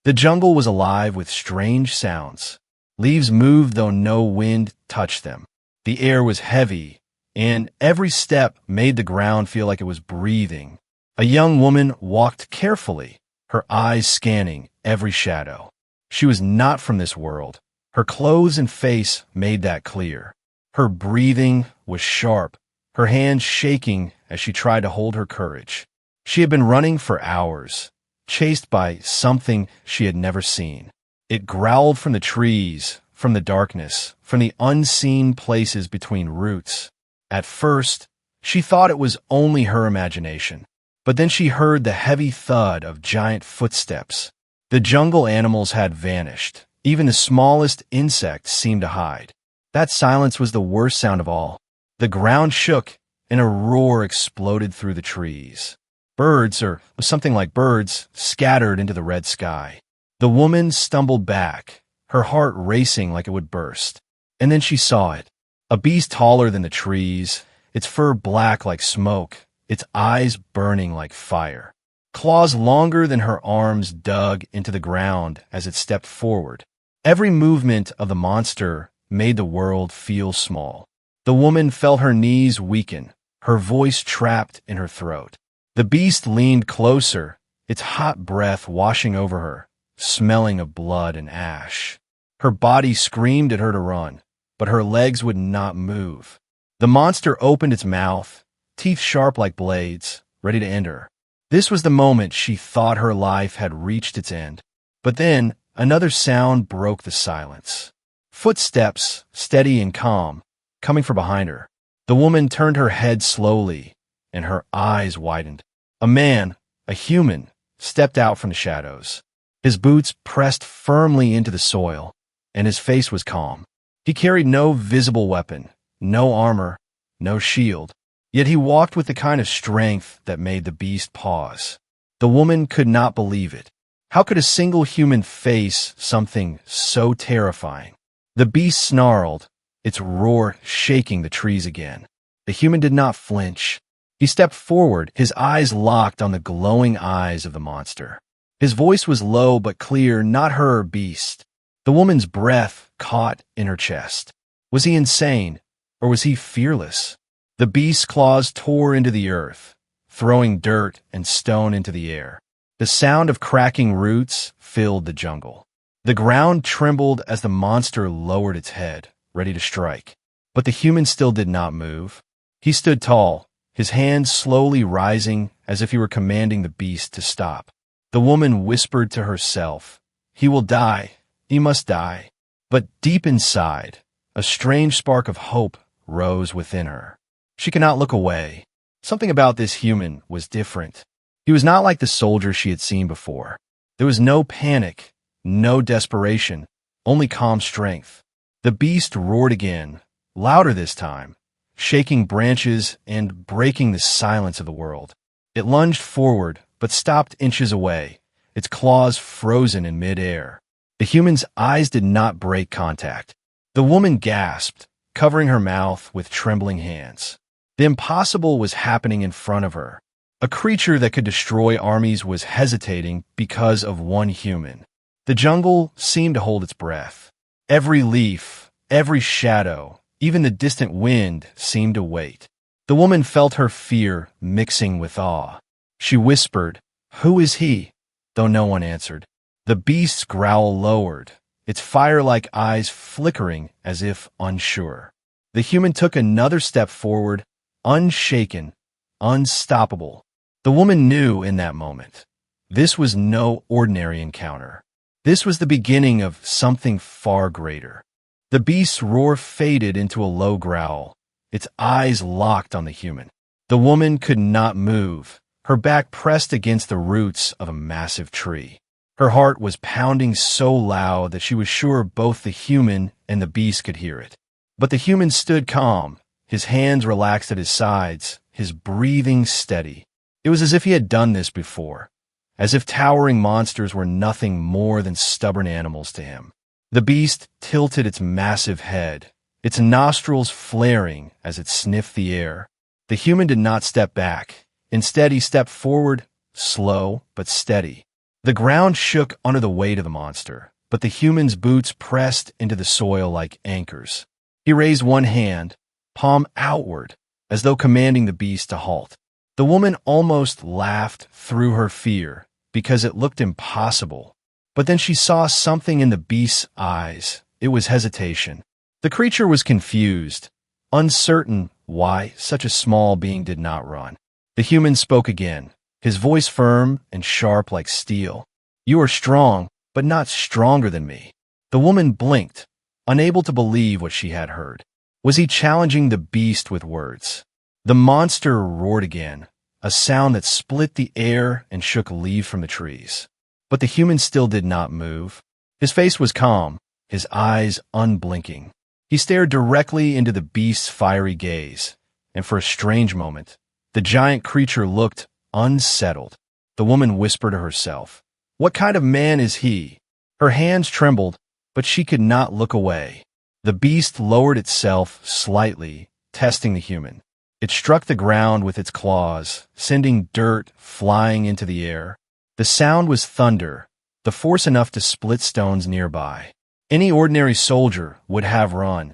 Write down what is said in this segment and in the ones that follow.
The jungle was alive with strange sounds. Leaves moved though no wind touched them. The air was heavy, and every step made the ground feel like it was breathing. A young woman walked carefully, her eyes scanning every shadow. She was not from this world. Her clothes and face made that clear. Her breathing was sharp, her hands shaking as she tried to hold her courage. She had been running for hours, chased by something she had never seen. It growled from the trees, from the darkness, from the unseen places between roots. At first, she thought it was only her imagination, but then she heard the heavy thud of giant footsteps. The jungle animals had vanished. Even the smallest insects seemed to hide. That silence was the worst sound of all. The ground shook, and a roar exploded through the trees. Birds, or something like birds, scattered into the red sky. The woman stumbled back, her heart racing like it would burst. And then she saw it. A beast taller than the trees, its fur black like smoke, its eyes burning like fire. Claws longer than her arms dug into the ground as it stepped forward. Every movement of the monster made the world feel small. The woman felt her knees weaken, her voice trapped in her throat. The beast leaned closer, its hot breath washing over her, smelling of blood and ash. Her body screamed at her to run, but her legs would not move. The monster opened its mouth, teeth sharp like blades, ready to end her. This was the moment she thought her life had reached its end. But then, another sound broke the silence. Footsteps, steady and calm, coming from behind her. The woman turned her head slowly, and her eyes widened. A man, a human, stepped out from the shadows. His boots pressed firmly into the soil, and his face was calm. He carried no visible weapon, no armor, no shield, yet he walked with the kind of strength that made the beast pause. The woman could not believe it. How could a single human face something so terrifying? The beast snarled, its roar shaking the trees again. The human did not flinch. He stepped forward, his eyes locked on the glowing eyes of the monster. His voice was low but clear, not her beast. The woman's breath caught in her chest. Was he insane, or was he fearless? The beast's claws tore into the earth, throwing dirt and stone into the air. The sound of cracking roots filled the jungle. The ground trembled as the monster lowered its head, ready to strike. But the human still did not move. He stood tall, his hands slowly rising as if he were commanding the beast to stop. The woman whispered to herself, "He will die. He must die." But deep inside, a strange spark of hope rose within her. She could not look away. Something about this human was different. He was not like the soldier she had seen before. There was no panic, no desperation, only calm strength. The beast roared again, louder this time, shaking branches and breaking the silence of the world. It lunged forward, but stopped inches away, its claws frozen in midair. The human's eyes did not break contact. The woman gasped, covering her mouth with trembling hands. The impossible was happening in front of her. A creature that could destroy armies was hesitating because of one human. The jungle seemed to hold its breath. Every leaf, every shadow, even the distant wind seemed to wait. The woman felt her fear mixing with awe. She whispered, "Who is he?" though no one answered. The beast's growl lowered, its fire-like eyes flickering as if unsure. The human took another step forward, unshaken, unstoppable. The woman knew in that moment. This was no ordinary encounter. This was the beginning of something far greater. The beast's roar faded into a low growl, its eyes locked on the human. The woman could not move, her back pressed against the roots of a massive tree. Her heart was pounding so loud that she was sure both the human and the beast could hear it. But the human stood calm, his hands relaxed at his sides, his breathing steady. It was as if he had done this before, as if towering monsters were nothing more than stubborn animals to him. The beast tilted its massive head, its nostrils flaring as it sniffed the air. The human did not step back. Instead, he stepped forward, slow but steady. The ground shook under the weight of the monster, but the human's boots pressed into the soil like anchors. He raised one hand, palm outward, as though commanding the beast to halt. The woman almost laughed through her fear, because it looked impossible. But then she saw something in the beast's eyes. It was hesitation. The creature was confused, uncertain why such a small being did not run. The human spoke again, his voice firm and sharp like steel. "You are strong, but not stronger than me." The woman blinked, unable to believe what she had heard. Was he challenging the beast with words? The monster roared again, a sound that split the air and shook leaves from the trees. But the human still did not move. His face was calm, his eyes unblinking. He stared directly into the beast's fiery gaze, and for a strange moment, the giant creature looked unsettled. The woman whispered to herself, "What kind of man is he?" Her hands trembled, but she could not look away. The beast lowered itself slightly, testing the human. It struck the ground with its claws, sending dirt flying into the air. The sound was thunder, the force enough to split stones nearby. Any ordinary soldier would have run.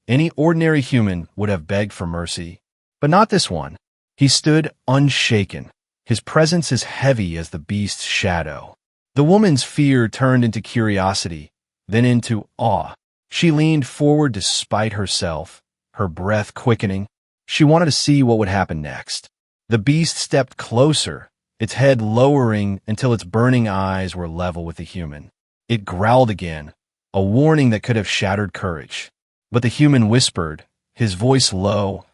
Any ordinary human would have begged for mercy. But not this one. He stood unshaken, his presence as heavy as the beast's shadow. The woman's fear turned into curiosity, then into awe. She leaned forward despite herself, her breath quickening. She wanted to see what would happen next. The beast stepped closer, its head lowering until its burning eyes were level with the human. It growled again, a warning that could have shattered courage. But the human whispered, his voice low,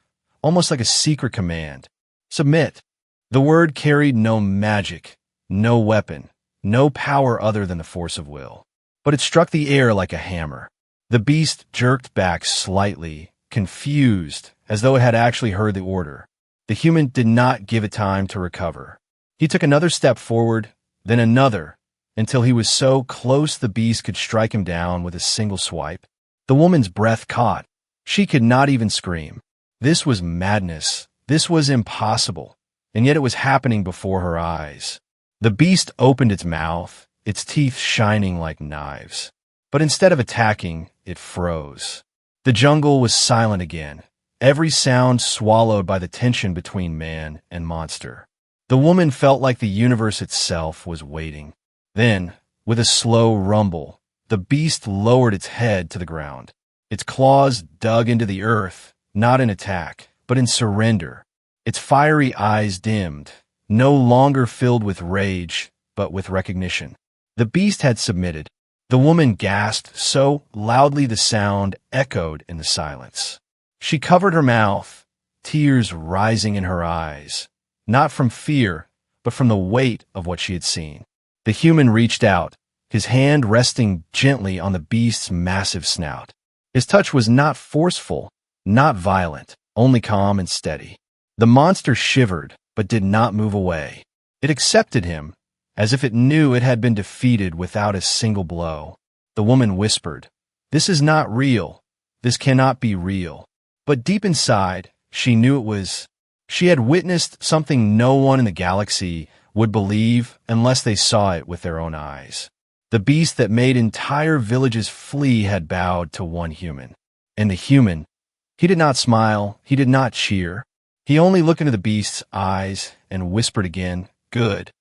almost like a secret command. "Submit." The word carried no magic, no weapon, no power other than the force of will. But it struck the air like a hammer. The beast jerked back slightly, confused, as though it had actually heard the order. The human did not give it time to recover. He took another step forward, then another, until he was so close the beast could strike him down with a single swipe. The woman's breath caught. She could not even scream. This was madness. This was impossible. And yet it was happening before her eyes. The beast opened its mouth, its teeth shining like knives. But instead of attacking, it froze. The jungle was silent again, every sound swallowed by the tension between man and monster. The woman felt like the universe itself was waiting. Then, with a slow rumble, the beast lowered its head to the ground. Its claws dug into the earth, not in attack, but in surrender. Its fiery eyes dimmed, no longer filled with rage, but with recognition. The beast had submitted. The woman gasped so loudly the sound echoed in the silence. She covered her mouth, tears rising in her eyes, not from fear, but from the weight of what she had seen. The human reached out, his hand resting gently on the beast's massive snout. His touch was not forceful, not violent, only calm and steady. The monster shivered, but did not move away. It accepted him, as if it knew it had been defeated without a single blow. The woman whispered, "This is not real. This cannot be real." But deep inside, she knew it was. She had witnessed something no one in the galaxy would believe unless they saw it with their own eyes. The beast that made entire villages flee had bowed to one human. And the human, he did not smile, he did not cheer. He only looked into the beast's eyes and whispered again, "Good."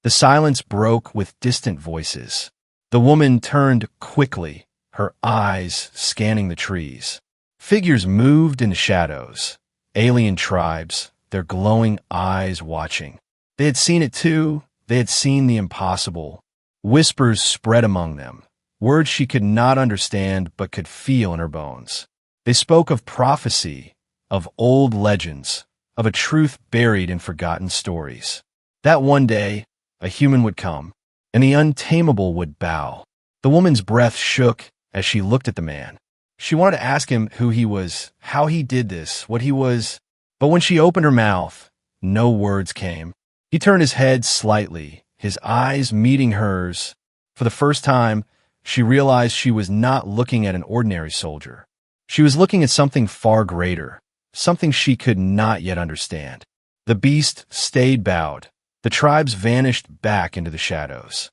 The silence broke with distant voices. The woman turned quickly, her eyes scanning the trees. Figures moved in the shadows, alien tribes, their glowing eyes watching. They had seen it too. They had seen the impossible. Whispers spread among them, words she could not understand but could feel in her bones. They spoke of prophecy, of old legends, of a truth buried in forgotten stories. That one day, a human would come, and the untamable would bow. The woman's breath shook as she looked at the man. She wanted to ask him who he was, how he did this, what he was. But when she opened her mouth, no words came. He turned his head slightly, his eyes meeting hers. For the first time, she realized she was not looking at an ordinary soldier. She was looking at something far greater, something she could not yet understand. The beast stayed bowed. The tribes vanished back into the shadows.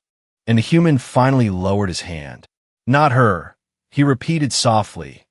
and the human finally lowered his hand. Not her, he repeated softly,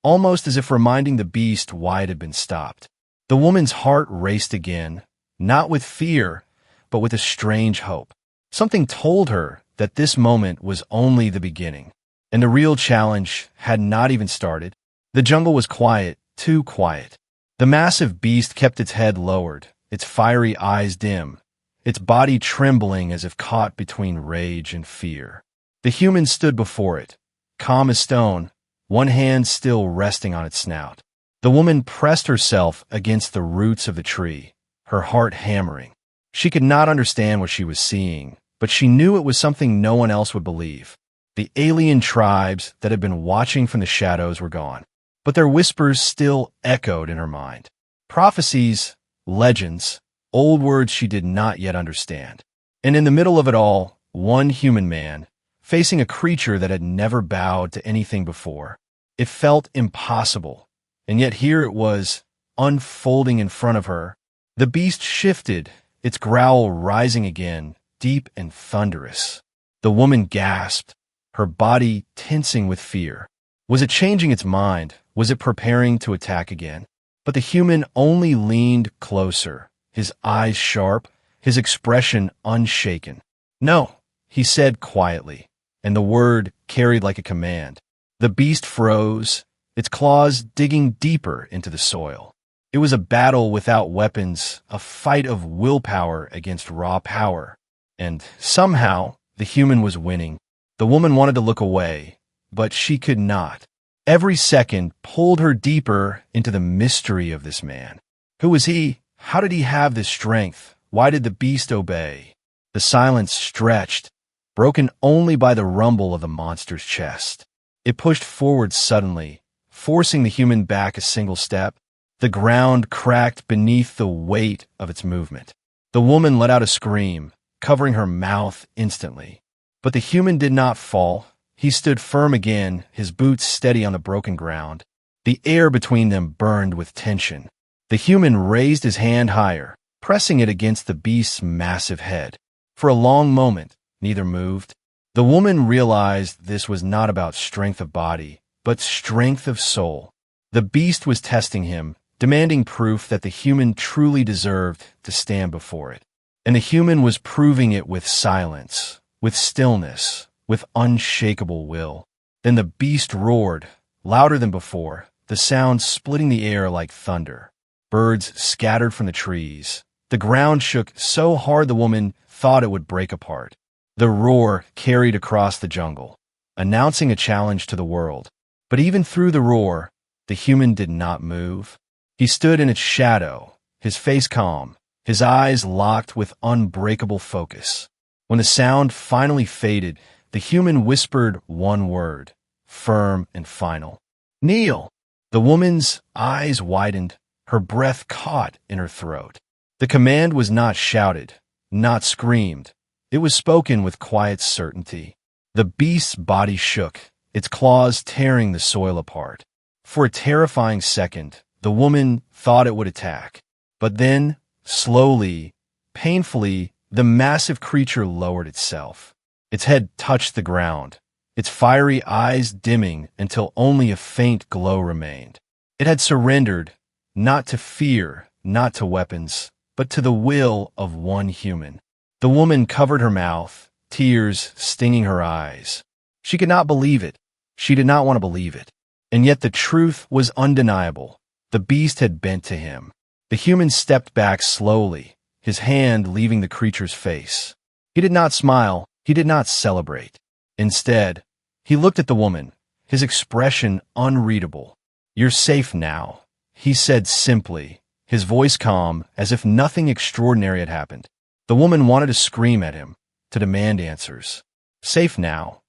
almost as if reminding the beast why it had been stopped. The woman's heart raced again, not with fear, but with a strange hope. Something told her that this moment was only the beginning, and the real challenge had not even started. The jungle was quiet, too quiet. The massive beast kept its head lowered, its fiery eyes dim, its body trembling as if caught between rage and fear. The human stood before it, calm as stone, one hand still resting on its snout. The woman pressed herself against the roots of the tree, her heart hammering. She could not understand what she was seeing, but she knew it was something no one else would believe. The alien tribes that had been watching from the shadows were gone, but their whispers still echoed in her mind. Prophecies, legends, old words she did not yet understand. And in the middle of it all, one human man, facing a creature that had never bowed to anything before. It felt impossible, and yet here it was, unfolding in front of her. The beast shifted, its growl rising again, deep and thunderous. The woman gasped, her body tensing with fear. Was it changing its mind? Was it preparing to attack again? But the human only leaned closer, his eyes sharp, his expression unshaken. "No," he said quietly, and the word carried like a command. The beast froze, its claws digging deeper into the soil. It was a battle without weapons, a fight of willpower against raw power. And somehow, the human was winning. The woman wanted to look away, but she could not. Every second pulled her deeper into the mystery of this man. Who was he? How did he have this strength? Why did the beast obey? The silence stretched, broken only by the rumble of the monster's chest. It pushed forward suddenly, forcing the human back a single step. The ground cracked beneath the weight of its movement. The woman let out a scream, covering her mouth instantly. But the human did not fall. He stood firm again, his boots steady on the broken ground. The air between them burned with tension. The human raised his hand higher, pressing it against the beast's massive head. For a long moment, neither moved. The woman realized this was not about strength of body, but strength of soul. The beast was testing him, demanding proof that the human truly deserved to stand before it. And the human was proving it with silence, with stillness, with unshakable will. Then the beast roared, louder than before, the sound splitting the air like thunder. Birds scattered from the trees. The ground shook so hard the woman thought it would break apart. The roar carried across the jungle, announcing a challenge to the world. But even through the roar, the human did not move. He stood in its shadow, his face calm, his eyes locked with unbreakable focus. When the sound finally faded, the human whispered one word, firm and final. "Kneel!" The woman's eyes widened, her breath caught in her throat. The command was not shouted, not screamed. It was spoken with quiet certainty. The beast's body shook, its claws tearing the soil apart. For a terrifying second, the woman thought it would attack. But then, slowly, painfully, the massive creature lowered itself. Its head touched the ground, its fiery eyes dimming until only a faint glow remained. It had surrendered, not to fear, not to weapons, but to the will of one human. The woman covered her mouth, tears stinging her eyes. She could not believe it. She did not want to believe it. And yet the truth was undeniable. The beast had bent to him. The human stepped back slowly, his hand leaving the creature's face. He did not smile. He did not celebrate. Instead, he looked at the woman, his expression unreadable. "You're safe now," he said simply, his voice calm, as if nothing extraordinary had happened. The woman wanted to scream at him, to demand answers. Safe now?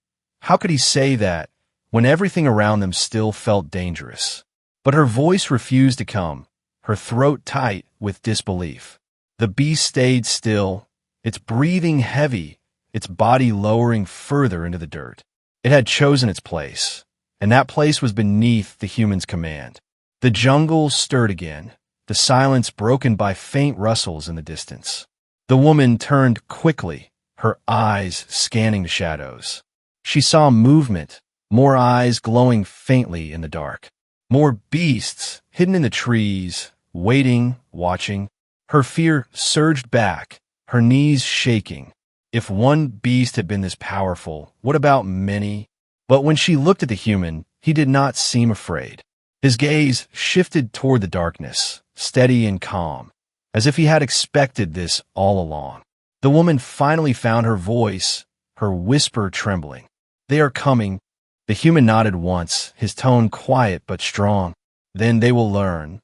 How could he say that when everything around them still felt dangerous? But her voice refused to come, her throat tight with disbelief. The beast stayed still, its breathing heavy, its body lowering further into the dirt. It had chosen its place, and that place was beneath the human's command. The jungle stirred again, the silence broken by faint rustles in the distance. The woman turned quickly, her eyes scanning the shadows. She saw movement, more eyes glowing faintly in the dark. More beasts hidden in the trees, waiting, watching. Her fear surged back, her knees shaking. If one beast had been this powerful, what about many? But when she looked at the human, he did not seem afraid. His gaze shifted toward the darkness, steady and calm, as if he had expected this all along. The woman finally found her voice, her whisper trembling. "They are coming." The human nodded once, his tone quiet but strong. "Then they will learn."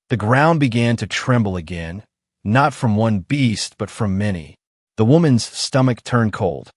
The ground began to tremble again, not from one beast, but from many. The woman's stomach turned cold,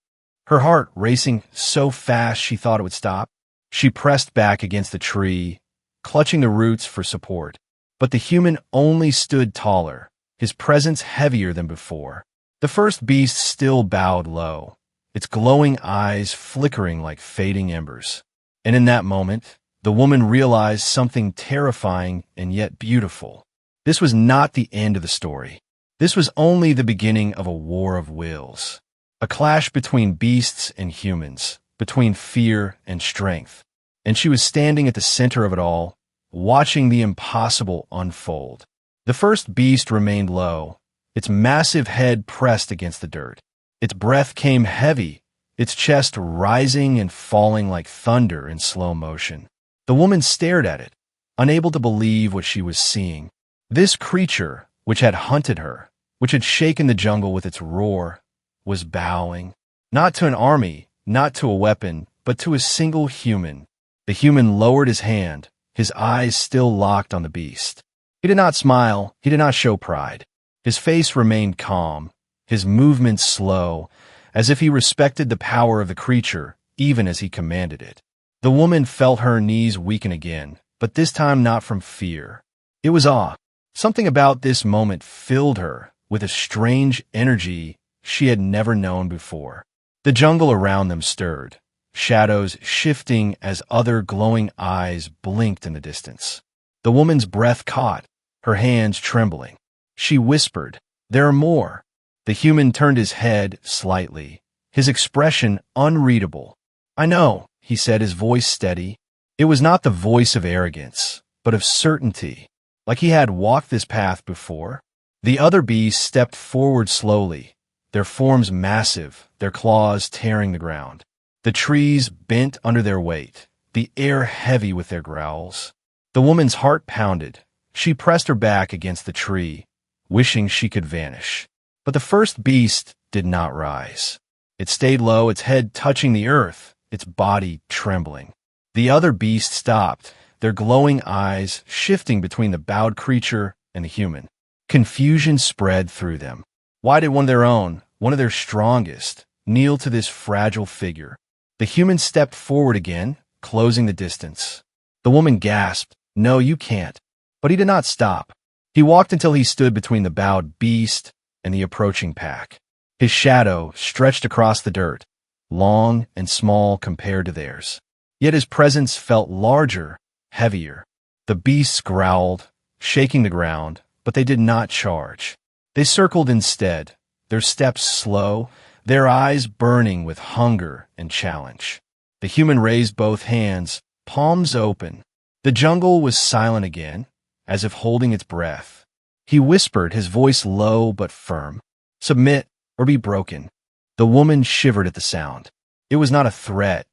her heart racing so fast she thought it would stop. She pressed back against the tree, clutching the roots for support. But the human only stood taller, his presence heavier than before. The first beast still bowed low, its glowing eyes flickering like fading embers. And in that moment, the woman realized something terrifying and yet beautiful. This was not the end of the story. This was only the beginning of a war of wills, a clash between beasts and humans, between fear and strength. And she was standing at the center of it all, watching the impossible unfold. The first beast remained low, its massive head pressed against the dirt. Its breath came heavy, its chest rising and falling like thunder in slow motion. The woman stared at it, unable to believe what she was seeing. This creature, which had hunted her, which had shaken the jungle with its roar, was bowing, not to an army, not to a weapon, but to a single human. The human lowered his hand, his eyes still locked on the beast. He did not smile, he did not show pride. His face remained calm, his movements slow, as if he respected the power of the creature, even as he commanded it. The woman felt her knees weaken again, but this time not from fear. It was awe. Something about this moment filled her with a strange energy she had never known before. The jungle around them stirred, shadows shifting as other glowing eyes blinked in the distance. The woman's breath caught, her hands trembling. She whispered, "There are more." The human turned his head slightly, his expression unreadable. "I know," he said, his voice steady. It was not the voice of arrogance, but of certainty, like he had walked this path before. The other beasts stepped forward slowly, their forms massive, their claws tearing the ground. The trees bent under their weight, the air heavy with their growls. The woman's heart pounded. She pressed her back against the tree, wishing she could vanish. But the first beast did not rise. It stayed low, its head touching the earth, its body trembling. The other beasts stopped, their glowing eyes shifting between the bowed creature and the human. Confusion spread through them. Why did one of their own, one of their strongest, kneel to this fragile figure? The human stepped forward again, closing the distance. The woman gasped, "No, you can't." But he did not stop. He walked until he stood between the bowed beast and the approaching pack. His shadow stretched across the dirt, long and small compared to theirs. Yet his presence felt larger, heavier. The beasts growled, shaking the ground, but they did not charge. They circled instead, their steps slow, their eyes burning with hunger and challenge. The human raised both hands, palms open. The jungle was silent again, as if holding its breath. He whispered, his voice low but firm, "Submit or be broken." The woman shivered at the sound. It was not a threat,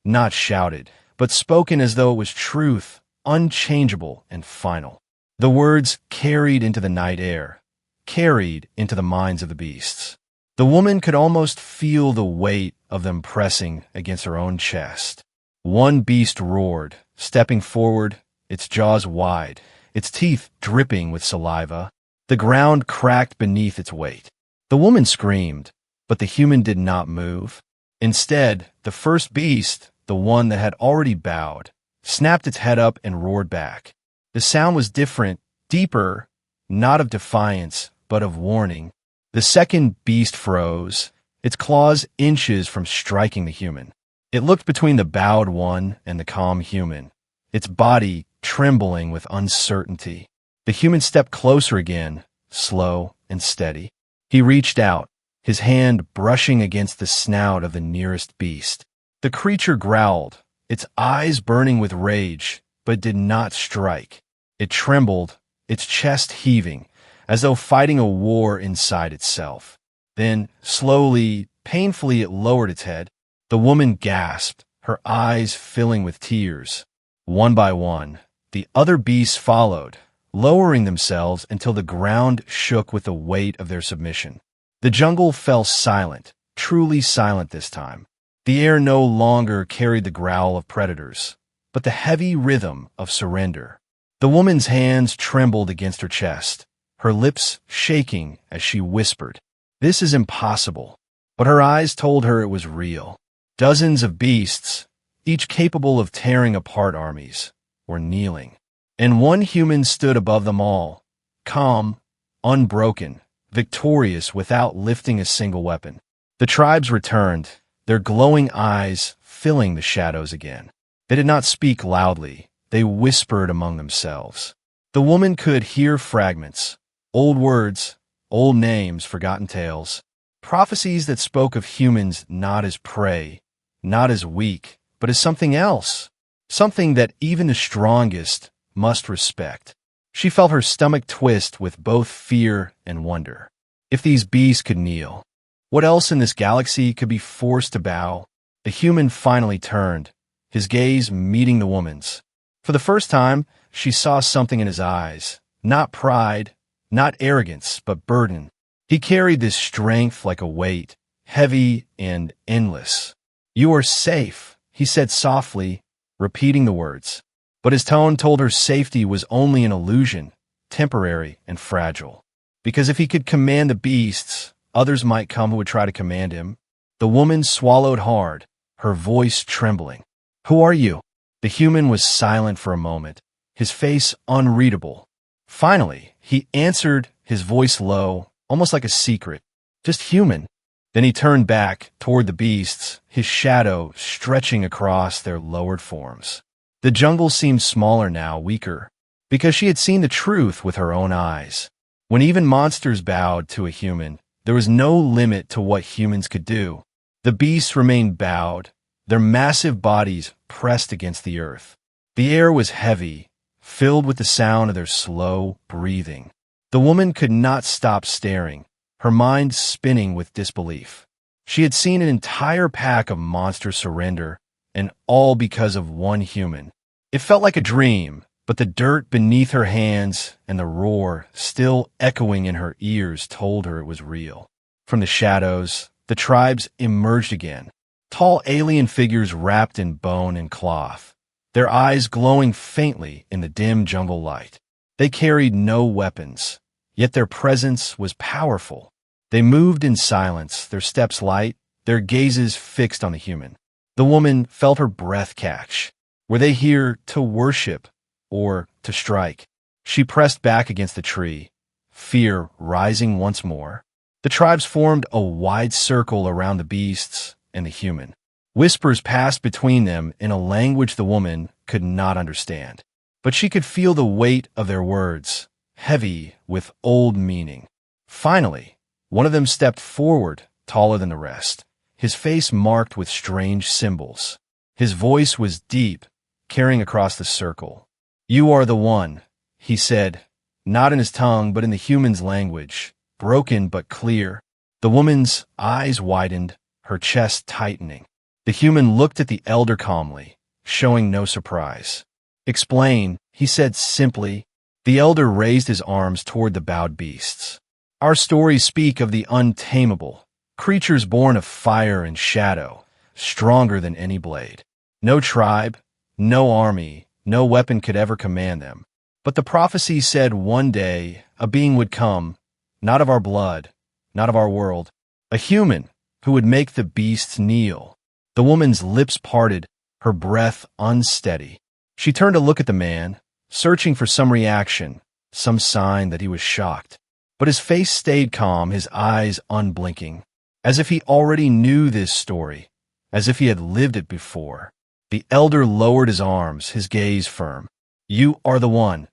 not shouted, but spoken as though it was truth, unchangeable and final. The words carried into the night air, carried into the minds of the beasts. The woman could almost feel the weight of them pressing against her own chest. One beast roared, stepping forward, its jaws wide, its teeth dripping with saliva. The ground cracked beneath its weight. The woman screamed, but the human did not move. Instead, the first beast, the one that had already bowed, snapped its head up and roared back. The sound was different, deeper, not of defiance, but of warning. The second beast froze, its claws inches from striking the human. It looked between the bowed one and the calm human, its body trembling with uncertainty. The human stepped closer again, slow and steady. He reached out, his hand brushing against the snout of the nearest beast. The creature growled, its eyes burning with rage, but did not strike. It trembled, its chest heaving, as though fighting a war inside itself. Then, slowly, painfully, it lowered its head. The woman gasped, her eyes filling with tears. One by one, the other beasts followed, lowering themselves until the ground shook with the weight of their submission. The jungle fell silent, truly silent this time. The air no longer carried the growl of predators, but the heavy rhythm of surrender. The woman's hands trembled against her chest, her lips shaking as she whispered, "This is impossible." But her eyes told her it was real. Dozens of beasts, each capable of tearing apart armies, were kneeling. And one human stood above them all, calm, unbroken, victorious without lifting a single weapon. The tribes returned, their glowing eyes filling the shadows again. They did not speak loudly. They whispered among themselves. The woman could hear fragments, old words, old names, forgotten tales, prophecies that spoke of humans not as prey, not as weak, but as something else, something that even the strongest must respect. She felt her stomach twist with both fear and wonder. If these beasts could kneel, what else in this galaxy could be forced to bow? The human finally turned, his gaze meeting the woman's. For the first time, she saw something in his eyes, not pride, not arrogance, but burden. He carried this strength like a weight, heavy and endless. "You are safe," he said softly, repeating the words. But his tone told her safety was only an illusion, temporary and fragile. Because if he could command the beasts, others might come who would try to command him. The woman swallowed hard, her voice trembling. "Who are you?" The human was silent for a moment, his face unreadable. Finally, he answered, his voice low, almost like a secret. "Just human." Then he turned back toward the beasts, his shadow stretching across their lowered forms. The jungle seemed smaller now, weaker, because she had seen the truth with her own eyes. When even monsters bowed to a human, there was no limit to what humans could do. The beasts remained bowed, their massive bodies pressed against the earth. The air was heavy, filled with the sound of their slow breathing. The woman could not stop staring, her mind spinning with disbelief. She had seen an entire pack of monsters surrender, and all because of one human. It felt like a dream, but the dirt beneath her hands and the roar still echoing in her ears told her it was real. From the shadows, the tribes emerged again, tall alien figures wrapped in bone and cloth, their eyes glowing faintly in the dim jungle light. They carried no weapons, yet their presence was powerful. They moved in silence, their steps light, their gazes fixed on the human. The woman felt her breath catch. Were they here to worship or to strike? She pressed back against the tree, fear rising once more. The tribes formed a wide circle around the beasts and the human. Whispers passed between them in a language the woman could not understand. But she could feel the weight of their words, heavy with old meaning. Finally, one of them stepped forward, taller than the rest, his face marked with strange symbols. His voice was deep, carrying across the circle. "You are the one," he said, not in his tongue but in the human's language, broken but clear. The woman's eyes widened, her chest tightening. The human looked at the elder calmly, showing no surprise. "Explain," he said simply. The elder raised his arms toward the bowed beasts. "Our stories speak of the untamable, creatures born of fire and shadow, stronger than any blade. No tribe, no army, no weapon could ever command them. But the prophecy said one day a being would come, not of our blood, not of our world, a human who would make the beasts kneel." The woman's lips parted, her breath unsteady. She turned to look at the man, searching for some reaction, some sign that he was shocked. But his face stayed calm, his eyes unblinking, as if he already knew this story, as if he had lived it before. The elder lowered his arms, his gaze firm. "You are the one,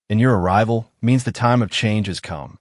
and your arrival means the time of change has come."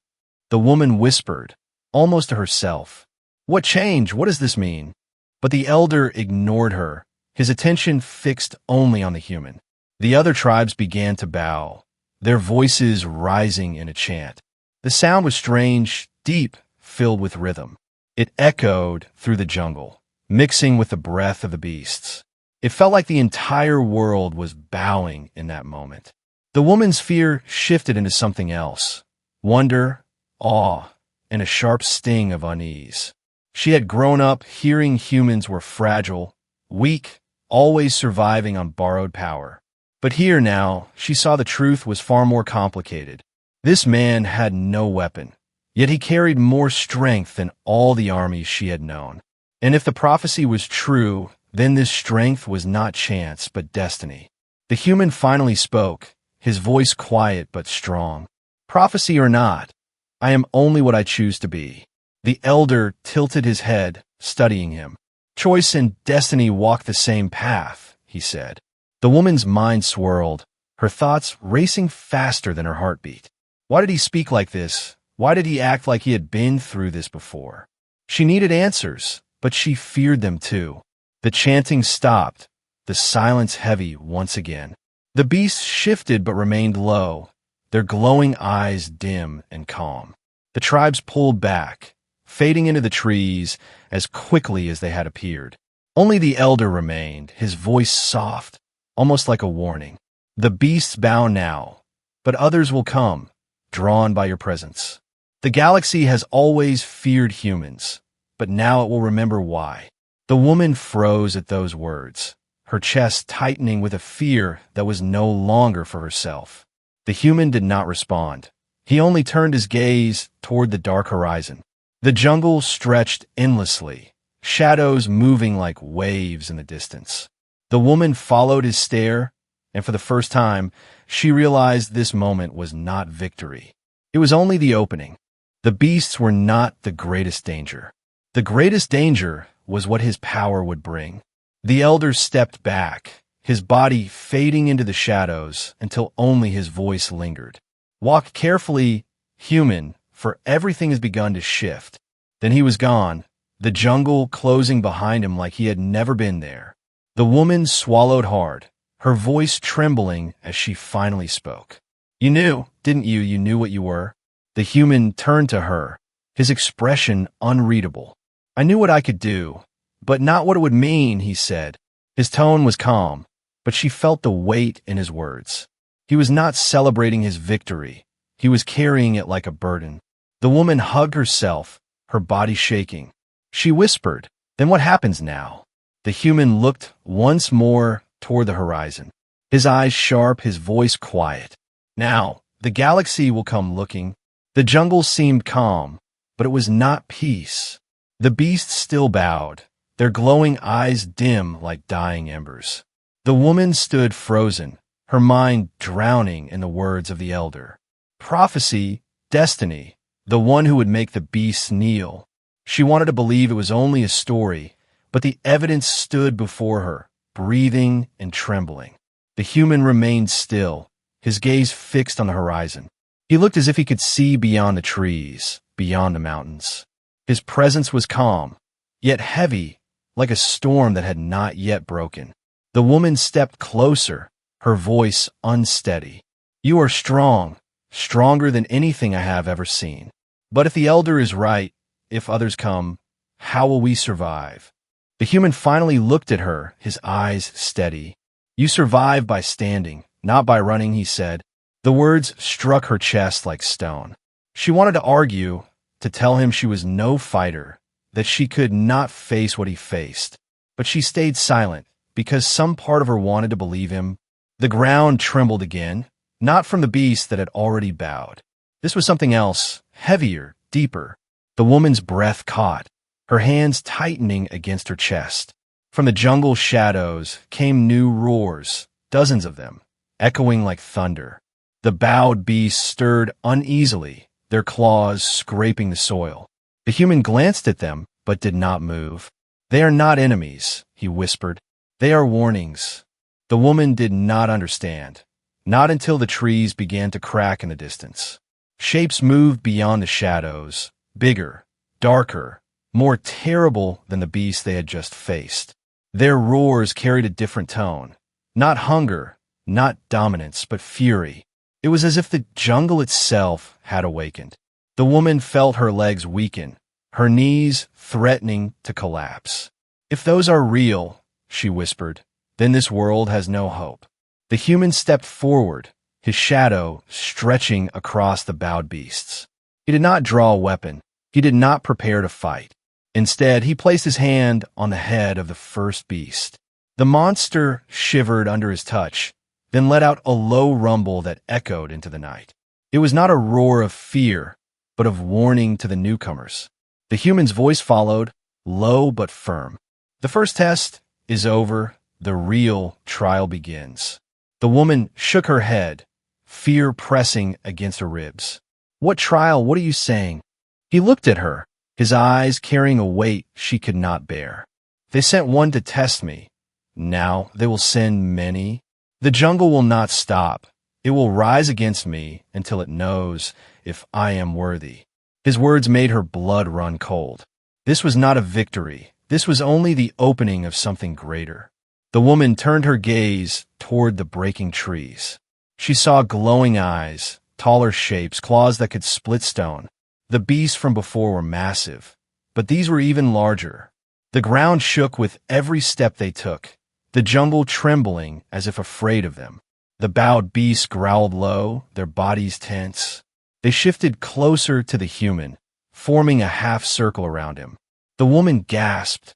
The woman whispered, almost to herself, What change? What does this mean? But the elder ignored her, his attention fixed only on the human. The other tribes began to bow, their voices rising in a chant. The sound was strange, deep, filled with rhythm. It echoed through the jungle, mixing with the breath of the beasts. It felt like the entire world was bowing in that moment. The woman's fear shifted into something else: wonder, awe, and a sharp sting of unease. She had grown up hearing humans were fragile, weak, always surviving on borrowed power. But here now, she saw the truth was far more complicated. This man had no weapon, yet he carried more strength than all the armies she had known. And if the prophecy was true, then this strength was not chance but destiny. The human finally spoke, his voice quiet but strong. Prophecy or not, I am only what I choose to be. The elder tilted his head, studying him. Choice and destiny walk the same path, he said. The woman's mind swirled, her thoughts racing faster than her heartbeat. Why did he speak like this? Why did he act like he had been through this before? She needed answers, but she feared them too. The chanting stopped, the silence heavy once again. The beasts shifted but remained low, their glowing eyes dim and calm. The tribes pulled back, fading into the trees as quickly as they had appeared. Only the elder remained, his voice soft, almost like a warning. The beasts bow now, but others will come, drawn by your presence. The galaxy has always feared humans, but now it will remember why. The woman froze at those words, her chest tightening with a fear that was no longer for herself. The human did not respond. He only turned his gaze toward the dark horizon. The jungle stretched endlessly, shadows moving like waves in the distance. The woman followed his stare, and for the first time, she realized this moment was not victory. It was only the opening. The beasts were not the greatest danger. The greatest danger was what his power would bring. The elder stepped back, his body fading into the shadows until only his voice lingered. Walk carefully, human, for everything has begun to shift. Then he was gone, the jungle closing behind him like he had never been there. The woman swallowed hard, her voice trembling as she finally spoke. You knew, didn't you? You knew what you were. The human turned to her, his expression unreadable. I knew what I could do, but not what it would mean, he said. His tone was calm, but she felt the weight in his words. He was not celebrating his victory. He was carrying it like a burden. The woman hugged herself, her body shaking. She whispered, "Then what happens now?" The human looked once more toward the horizon, his eyes sharp, his voice quiet. Now, the galaxy will come looking. The jungle seemed calm, but it was not peace. The beasts still bowed, their glowing eyes dim like dying embers. The woman stood frozen, her mind drowning in the words of the elder. Prophecy, destiny, the one who would make the beasts kneel. She wanted to believe it was only a story, but the evidence stood before her, breathing and trembling. The human remained still, his gaze fixed on the horizon. He looked as if he could see beyond the trees, beyond the mountains. His presence was calm, yet heavy, like a storm that had not yet broken. The woman stepped closer, her voice unsteady. You are strong, stronger than anything I have ever seen. But if the elder is right, if others come, how will we survive? The human finally looked at her, his eyes steady. You survive by standing, not by running, he said. The words struck her chest like stone. She wanted to argue, to tell him she was no fighter, that she could not face what he faced. But she stayed silent, because some part of her wanted to believe him. The ground trembled again, not from the beast that had already bowed. This was something else, heavier, deeper. The woman's breath caught, her hands tightening against her chest. From the jungle shadows came new roars, dozens of them, echoing like thunder. The bowed beasts stirred uneasily, their claws scraping the soil. The human glanced at them, but did not move. They are not enemies, he whispered. They are warnings. The woman did not understand, not until the trees began to crack in the distance. Shapes moved beyond the shadows, bigger, darker, more terrible than the beast they had just faced. Their roars carried a different tone. Not hunger, not dominance, but fury. It was as if the jungle itself had awakened. The woman felt her legs weaken, her knees threatening to collapse. "If those are real," she whispered, "then this world has no hope." The human stepped forward, his shadow stretching across the bowed beasts. He did not draw a weapon. He did not prepare to fight. Instead, he placed his hand on the head of the first beast. The monster shivered under his touch, then let out a low rumble that echoed into the night. It was not a roar of fear, but of warning to the newcomers. The human's voice followed, low but firm. "The first test is over. The real trial begins." The woman shook her head, fear pressing against her ribs. "What trial? What are you saying?" He looked at her, his eyes carrying a weight she could not bear. "They sent one to test me. Now they will send many. The jungle will not stop. It will rise against me until it knows if I am worthy." His words made her blood run cold. This was not a victory. This was only the opening of something greater. The woman turned her gaze toward the breaking trees. She saw glowing eyes, taller shapes, claws that could split stone. The beasts from before were massive, but these were even larger. The ground shook with every step they took, the jungle trembling as if afraid of them. The bowed beasts growled low, their bodies tense. They shifted closer to the human, forming a half circle around him. The woman gasped,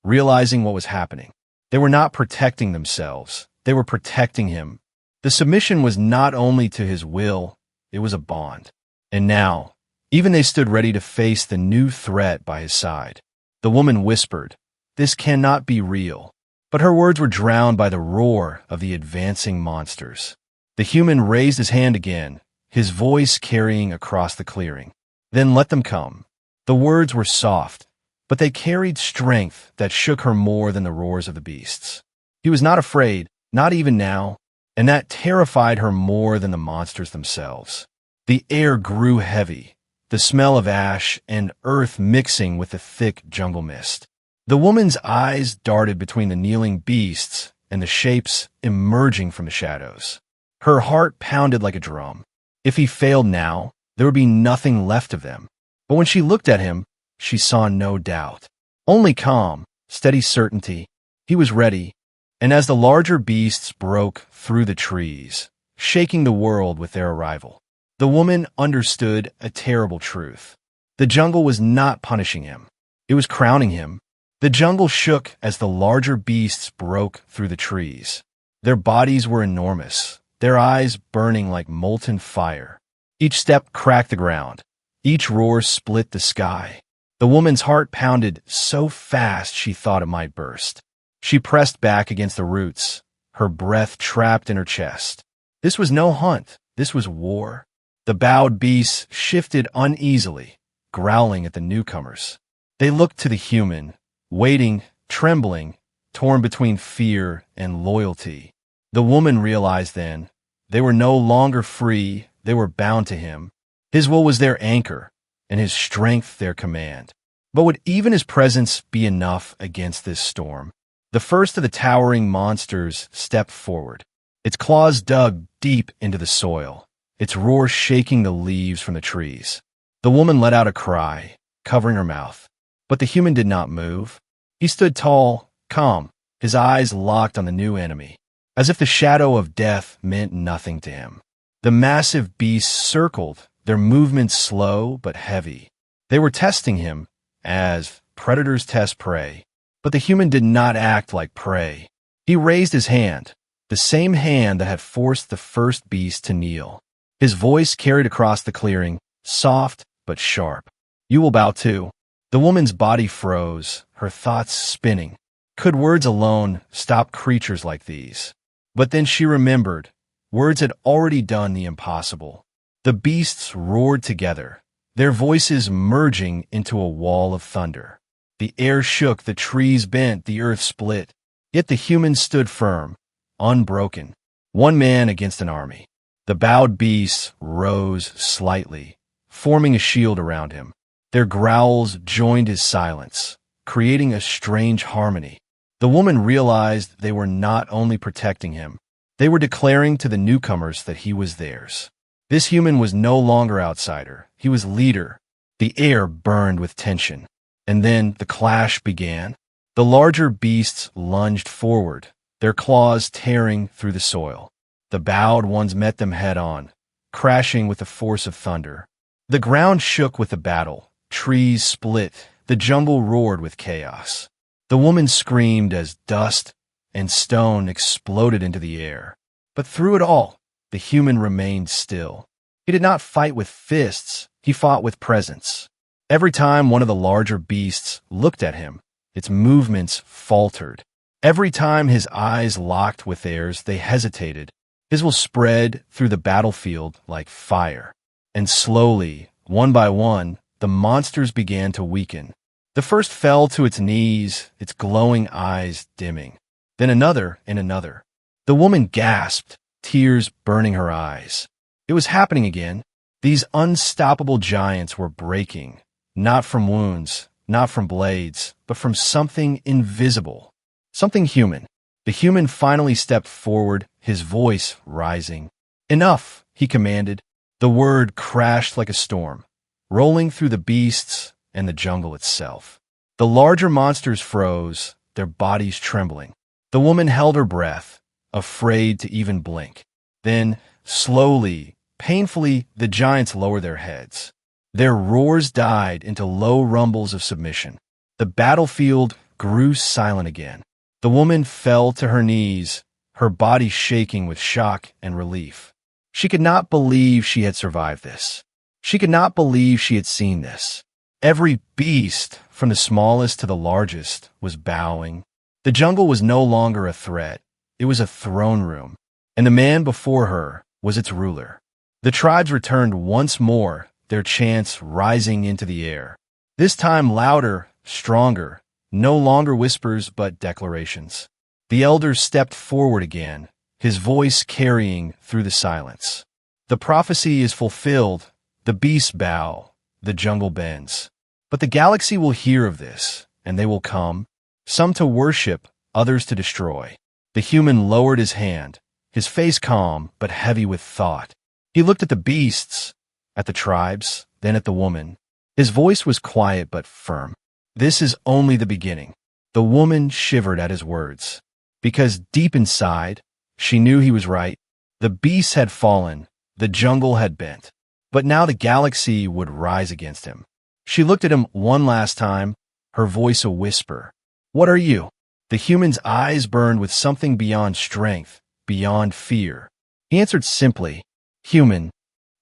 realizing what was happening. They were not protecting themselves. They were protecting him. The submission was not only to his will, it was a bond. And now, even they stood ready to face the new threat by his side. The woman whispered, "This cannot be real." But her words were drowned by the roar of the advancing monsters. The human raised his hand again, his voice carrying across the clearing. "Then let them come." The words were soft, but they carried strength that shook her more than the roars of the beasts. He was not afraid, not even now, and that terrified her more than the monsters themselves. The air grew heavy, the smell of ash and earth mixing with the thick jungle mist. The woman's eyes darted between the kneeling beasts and the shapes emerging from the shadows. Her heart pounded like a drum. If he failed now, there would be nothing left of them. But when she looked at him, she saw no doubt. Only calm, steady certainty. He was ready, and as the larger beasts broke through the trees, shaking the world with their arrival, the woman understood a terrible truth. The jungle was not punishing him. It was crowning him. The jungle shook as the larger beasts broke through the trees. Their bodies were enormous, their eyes burning like molten fire. Each step cracked the ground. Each roar split the sky. The woman's heart pounded so fast she thought it might burst. She pressed back against the roots, her breath trapped in her chest. This was no hunt. This was war. The bowed beasts shifted uneasily, growling at the newcomers. They looked to the human, waiting, trembling, torn between fear and loyalty. The woman realized then, they were no longer free, they were bound to him. His will was their anchor, and his strength their command. But would even his presence be enough against this storm? The first of the towering monsters stepped forward. Its claws dug deep into the soil, its roar shaking the leaves from the trees. The woman let out a cry, covering her mouth. But the human did not move. He stood tall, calm, his eyes locked on the new enemy, as if the shadow of death meant nothing to him. The massive beasts circled, their movements slow but heavy. They were testing him, as predators test prey. But the human did not act like prey. He raised his hand, the same hand that had forced the first beast to kneel. His voice carried across the clearing, soft but sharp. "You will bow too." The woman's body froze, her thoughts spinning. Could words alone stop creatures like these? But then she remembered. Words had already done the impossible. The beasts roared together, their voices merging into a wall of thunder. The air shook, the trees bent, the earth split. Yet the humans stood firm, unbroken, one man against an army. The bowed beasts rose slightly, forming a shield around him. Their growls joined his silence, creating a strange harmony. The woman realized they were not only protecting him, they were declaring to the newcomers that he was theirs. This human was no longer outsider. He was leader. The air burned with tension. And then the clash began. The larger beasts lunged forward, their claws tearing through the soil. The bowed ones met them head-on, crashing with the force of thunder. The ground shook with the battle. Trees split. The jungle roared with chaos. The woman screamed as dust and stone exploded into the air. But through it all, the human remained still. He did not fight with fists. He fought with presence. Every time one of the larger beasts looked at him, its movements faltered. Every time his eyes locked with theirs, they hesitated. His will spread through the battlefield like fire. And slowly, one by one, the monsters began to weaken. The first fell to its knees, its glowing eyes dimming. Then another and another. The woman gasped, tears burning her eyes. It was happening again. These unstoppable giants were breaking, not from wounds, not from blades, but from something invisible, something human. The human finally stepped forward, his voice rising. "Enough," he commanded. The word crashed like a storm, rolling through the beasts and the jungle itself. The larger monsters froze, their bodies trembling. The woman held her breath, afraid to even blink. Then, slowly, painfully, the giants lowered their heads. Their roars died into low rumbles of submission. The battlefield grew silent again. The woman fell to her knees, her body shaking with shock and relief. She could not believe she had survived this. She could not believe she had seen this. Every beast, from the smallest to the largest, was bowing. The jungle was no longer a threat. It was a throne room, and the man before her was its ruler. The tribes returned once more, their chants rising into the air. This time louder, stronger, no longer whispers but declarations. The elders stepped forward again, his voice carrying through the silence. The prophecy is fulfilled. The beasts bow, the jungle bends. But the galaxy will hear of this, and they will come, some to worship, others to destroy. The human lowered his hand, his face calm but heavy with thought. He looked at the beasts, at the tribes, then at the woman. His voice was quiet but firm. "This is only the beginning." The woman shivered at his words, because deep inside, she knew he was right. The beasts had fallen, the jungle had bent, but now the galaxy would rise against him. She looked at him one last time, her voice a whisper. "What are you?" The human's eyes burned with something beyond strength, beyond fear. He answered simply, "Human."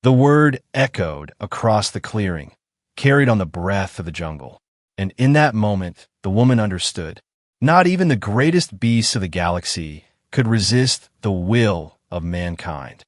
The word echoed across the clearing, carried on the breath of the jungle. And in that moment, the woman understood. Not even the greatest beasts of the galaxy could resist the will of mankind.